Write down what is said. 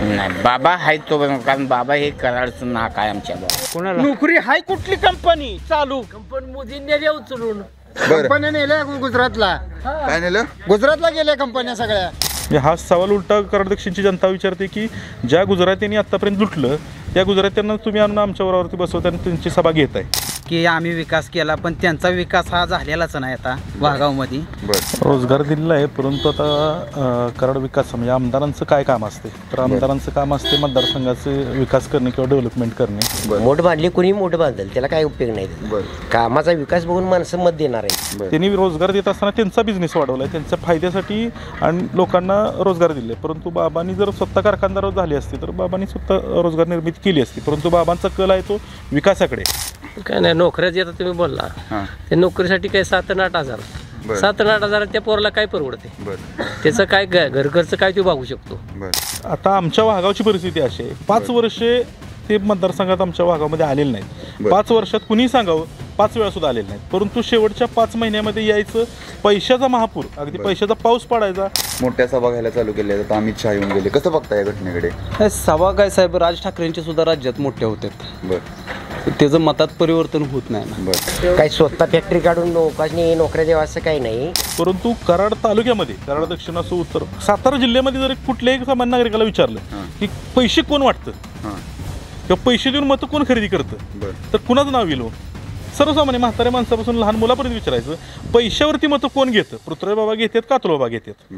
नाही बाबा आहे तो, कारण बाबा हे कराडचं नाक आहे आमच्या बाबा. कोणाला नोकरी हाय कुठली कंपनी चालू? कंपनी मोदी नेल्या उचलून. कंपन्या नेल्या गुजरातला. काय नेलं? गुजरातला गेल्या कंपन्या सगळ्या. हा सवाल उलटा कराडदक्षिणची जनता विचारते की ज्या गुजरात्यांनी आतापर्यंत लुटलं त्या गुजरात्यांना तुम्ही आणून आमच्यावरावरती बसवता आणि त्यांची सभा घेताय की आम्ही विकास केला, पण त्यांचा विकास हा झालेलाच नाही आता वाघावमध्ये. रोजगार दिलेला आहे, परंतु आता कराड विकास म्हणजे आमदारांचं काय काम असते, तर आमदारांचं काम असते मतदारसंघाचे विकास करणे किंवा डेव्हलपमेंट करणे. मोठ बांधली कुणी मोठ बांधल त्याला काय उपयोग नाही. कामाचा विकास बघून माणसं मत देणार आहे. त्यांनी रोजगार देत असताना त्यांचा बिझनेस वाढवला आहे, त्यांच्या फायद्यासाठी आणि लोकांना रोजगार दिले. परंतु बाबांनी जर स्वतः कारखानदार झाली असती तर बाबांनी स्वतः रोजगार निर्मिती केली असती, परंतु बाबांचा कल आहे तो विकासाकडे. काय नाही नोकऱ्याच येतात तुम्ही बोलला, त्या नोकरीसाठी काय 7 आणि 8 हजार. 7 आणि 8 हजार त्या पोराला काय परवडते? त्याचं काय घर खर्च काय तो भागू शकतो. आता आमच्या वाघावची परिस्थिती अशी आहे, 5 वर्षे ते मतदारसंघात आमच्या वाघामध्ये आलेले नाहीत. 5 वर्षात कुणी सांगावं 5 वेळा सुद्धा आलेले नाहीत, परंतु शेवटच्या 5 महिन्यामध्ये यायचं पैशाचा महापूर, अगदी पैशाचा पाऊस पडायचा. मोठ्या सभा घ्यायला चालू केल्या, आता अमित शहा येऊन गेले. कसं बघता या घटनेकडे? सभा काय साहेब, राज ठाकरेंचे सुद्धा राज्यात मोठे होते, त्याचं मतात परिवर्तन होत नाही ना. काही स्वतः फॅक्टरी काढून लोकांनी नोकऱ्या द्यावा असं काही नाही. परंतु कराड तालुक्यामध्ये, कराड दक्षिण असो उत्तर, सातारा जिल्ह्यामध्ये जर कुठल्याही सामान्य नागरिकाला विचारलं की पैसे कोण वाटतं किंवा पैसे देऊन मतं कोण खरेदी करतं, तर कुणाचं नाव येईल? सर्वसामान्य म्हाताऱ्या माणसापासून लहान मुलापर्यंत विचारायचं, पैशावरती मतं कोण घेतं? पृथ्वीराज बाबा घेतात का अतुल बाबा घेतात?